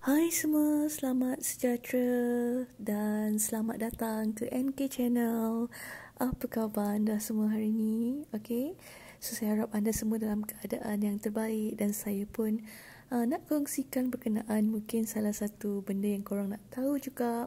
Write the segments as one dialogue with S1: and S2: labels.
S1: Hai semua, selamat sejahtera dan selamat datang ke NK Channel. Apa khabar anda semua hari ini? Okay, so saya harap anda semua dalam keadaan yang terbaik dan saya pun nak kongsikan berkenaan mungkin salah satu benda yang korang nak tahu juga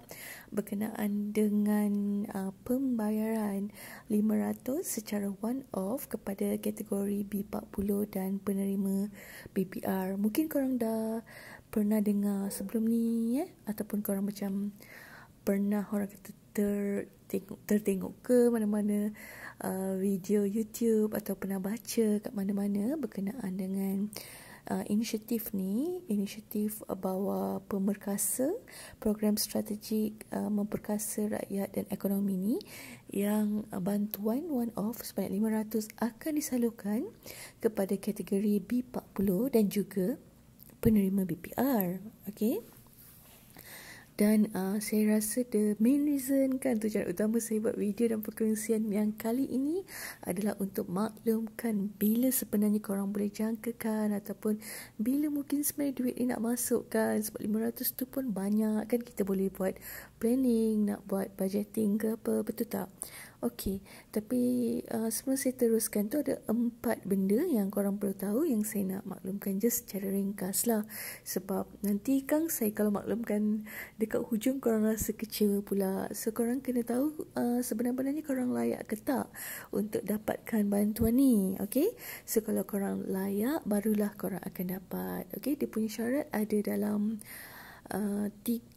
S1: berkenaan dengan pembayaran 500 secara one off kepada kategori B40 dan penerima BPR. Mungkin korang dah pernah dengar sebelum ni ataupun korang macam pernah orang kata tertengok ke mana-mana video YouTube atau pernah baca kat mana-mana berkenaan dengan inisiatif ni, inisiatif bawah pemerkasa program strategik memperkasa rakyat dan ekonomi ni, yang bantuan one off sebanyak 500 akan disalurkan kepada kategori B40 dan juga penerima BPR. Okay, dan saya rasa the main reason kan, tujuan utama saya buat video dan perkongsian yang kali ini adalah untuk maklumkan bila sebenarnya korang boleh jangkakan ataupun bila mungkin sebenarnya duit ni nak masuk kan. Sebab 500 tu pun banyak kan, kita boleh buat planning, nak buat budgeting ke apa, betul tak? Okey, tapi sebelum saya teruskan tu ada 4 benda yang korang perlu tahu yang saya nak maklumkan just secara ringkas lah. Sebab nanti kan saya kalau maklumkan dekat hujung korang rasa kecewa pula. So korang kena tahu sebenarnya korang layak ke tak untuk dapatkan bantuan ni. Okey, so kalau korang layak barulah korang akan dapat. Okey, dia punya syarat ada dalam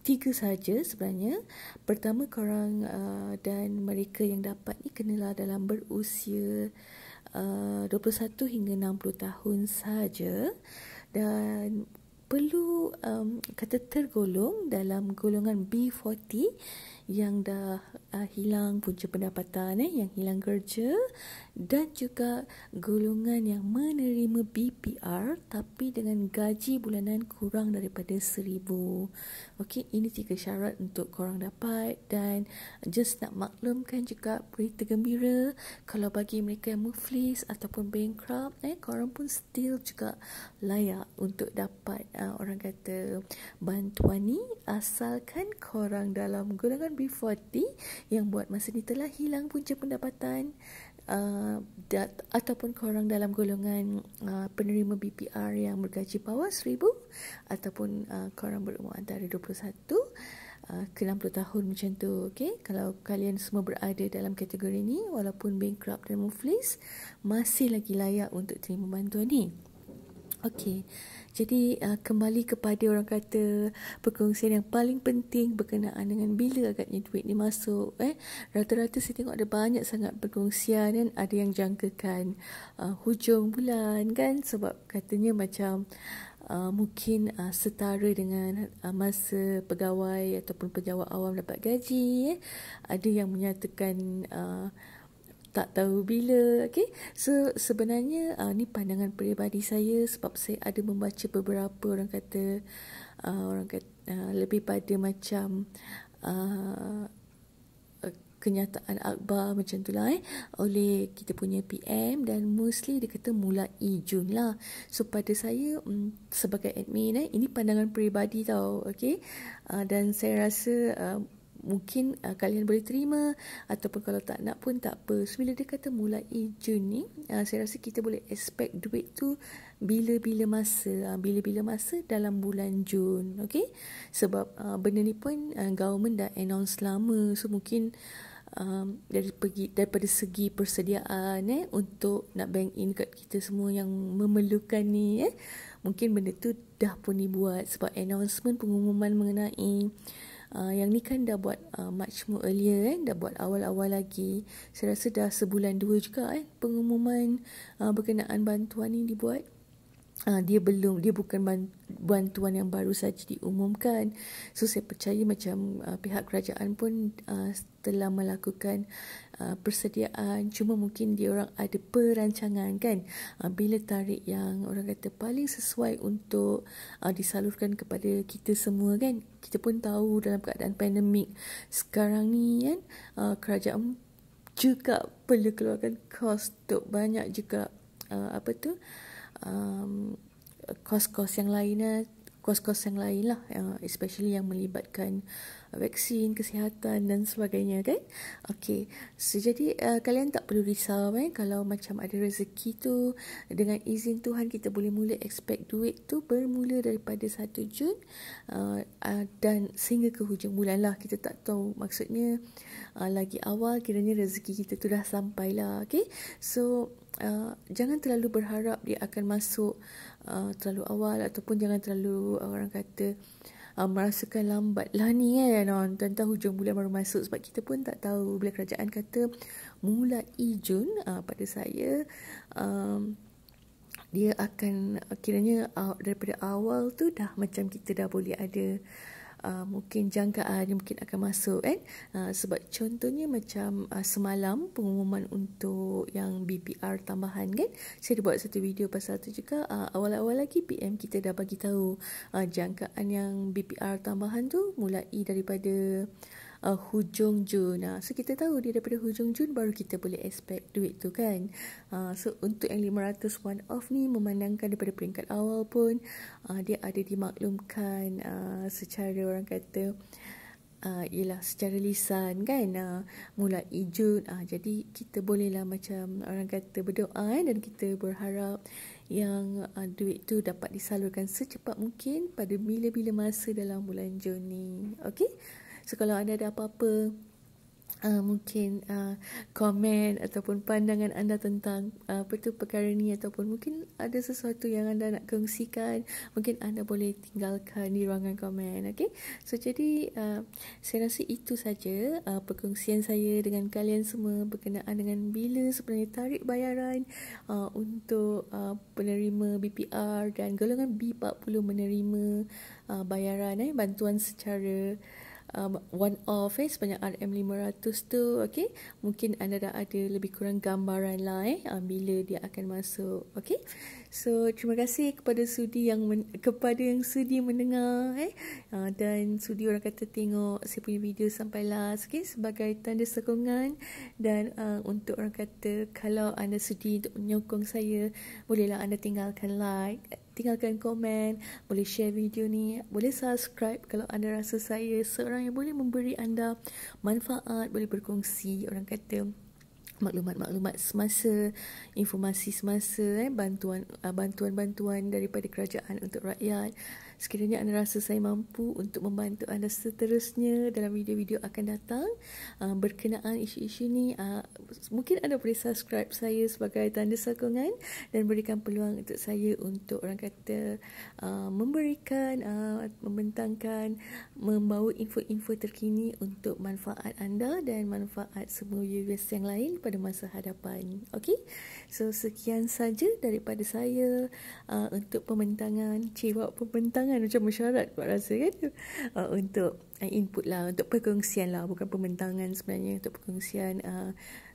S1: tiga saja sebenarnya. Pertama, korang dan mereka yang dapat ni kenalah dalam berusia 21 hingga 60 tahun saja dan perlu kata tergolong dalam golongan B40 yang dah hilang punca pendapatan, yang hilang kerja, dan juga golongan yang menerima BPR tapi dengan gaji bulanan kurang daripada 1,000. Okey, ini 3 syarat untuk korang dapat. Dan just nak maklumkan juga berita gembira, kalau bagi mereka yang muflis ataupun bankrupt, korang pun still juga layak untuk dapat orang kata bantuan ni, asalkan korang dalam golongan B40 yang buat masa ni telah hilang punca pendapatan, ataupun korang dalam golongan penerima BPR yang bergaji bawah 1,000, ataupun korang berumur antara 21 ke 60 tahun macam tu. Okay? Kalau kalian semua berada dalam kategori ni, walaupun bankrupt dan muflis, masih lagi layak untuk terima bantuan ni. Okey, jadi kembali kepada orang kata perkongsian yang paling penting berkenaan dengan bila agaknya duit ni masuk. Rata-rata saya tengok ada banyak sangat perkongsian kan, ada yang jangkakan hujung bulan kan, sebab katanya macam mungkin setara dengan masa pegawai ataupun pejabat awam dapat gaji. Ada yang menyatakan tak tahu bila. Okay, so sebenarnya ni pandangan peribadi saya sebab saya ada membaca beberapa orang kata lebih pada macam kenyataan akhbar macam tu lah oleh kita punya PM, dan mostly dia kata mulai Jun lah. So pada saya sebagai admin ini pandangan peribadi tau. Okay, dan saya rasa mungkin kalian boleh terima, ataupun kalau tak nak pun tak apa. So bila dia kata mulai Jun ni, saya rasa kita boleh expect duit tu bila-bila masa dalam bulan Jun. Okay, sebab benda ni pun government dah announce lama. So mungkin daripada segi persediaan untuk nak bank in kat kita semua yang memerlukan ni, mungkin benda tu dah pun dibuat, sebab announcement pengumuman mengenai yang ni kan dah buat much more earlier, dah buat awal-awal lagi. Saya rasa dah sebulan 2 juga pengumuman berkenaan bantuan ni dibuat. Dia bukan bantuan yang baru saja diumumkan. So saya percaya macam pihak kerajaan pun telah melakukan persediaan, cuma mungkin dia orang ada perancangan kan, bila tarikh yang orang kata paling sesuai untuk disalurkan kepada kita semua kan. Kita pun tahu dalam keadaan pandemik sekarang ni kan, kerajaan juga perlu keluarkan kos untuk banyak juga kos-kos yang lain, kos-kos yang lain lah, especially yang melibatkan vaksin, kesihatan dan sebagainya kan. Okey, so jadi kalian tak perlu risau kalau macam ada rezeki tu, dengan izin Tuhan kita boleh mula expect duit tu bermula daripada 1 Jun dan sehingga ke hujung bulan lah. Kita tak tahu, maksudnya lagi awal kiranya rezeki kita tu dah sampai lah. Okay, so jangan terlalu berharap dia akan masuk terlalu awal, ataupun jangan terlalu orang kata merasakan lambat lah ni kan, tentang hujung bulan baru masuk, sebab kita pun tak tahu bila kerajaan kata mulai Jun. Pada saya dia akan kiranya daripada awal tu dah macam kita dah boleh ada mungkin jangkaan yang mungkin akan masuk kan. Sebab contohnya macam semalam pengumuman untuk yang BPR tambahan kan, saya ada buat satu video pasal tu juga. Awal-awal lagi PM kita dah bagi tahu jangkaan yang BPR tambahan tu mulai daripada hujung Jun. So kita tahu dia daripada hujung Jun baru kita boleh expect duit tu kan. So untuk yang 500 one off ni, memandangkan daripada peringkat awal pun dia ada dimaklumkan secara orang kata ialah secara lisan kan, mulai Jun. Jadi kita bolehlah macam orang kata berdoa dan kita berharap yang duit tu dapat disalurkan secepat mungkin pada bila-bila masa dalam bulan Jun ni. Okey, so kalau anda ada apa-apa mungkin komen ataupun pandangan anda tentang perkara ni, ataupun mungkin ada sesuatu yang anda nak kongsikan, mungkin anda boleh tinggalkan di ruangan komen. Okay, so jadi saya rasa itu saja perkongsian saya dengan kalian semua berkenaan dengan bila sebenarnya tarikh bayaran untuk penerima BPR dan golongan B40 menerima bayaran bantuan secara one off sebanyak RM500 tu. Okay, mungkin anda dah ada lebih kurang gambaran lah bila dia akan masuk. Okay, so terima kasih kepada yang sudi mendengar dan sudi orang kata tengok saya punya video sampai last. Okay, sebagai tanda sokongan dan untuk orang kata kalau anda sudi untuk menyokong saya, bolehlah anda tinggalkan like, tinggalkan komen, boleh share video ni, boleh subscribe kalau anda rasa saya seorang yang boleh memberi anda manfaat, boleh berkongsi orang kata maklumat-maklumat semasa, informasi semasa, bantuan-bantuan daripada kerajaan untuk rakyat. Sekiranya anda rasa saya mampu untuk membantu anda seterusnya dalam video-video akan datang berkenaan isu-isu ni, mungkin anda boleh subscribe saya sebagai tanda sokongan dan berikan peluang untuk saya untuk orang kata memberikan, membentangkan, membawa info-info terkini untuk manfaat anda dan manfaat semua viewers yang lain pada masa hadapan. Okey, so sekian saja daripada saya untuk pembentangan macam mesyuarat buat rasa kan, untuk input lah, untuk perkongsian lah, bukan pembentangan sebenarnya, untuk perkongsian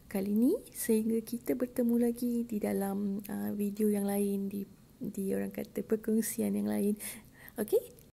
S1: kali ni, sehingga kita bertemu lagi di dalam video yang lain, di orang kata perkongsian yang lain. Okey,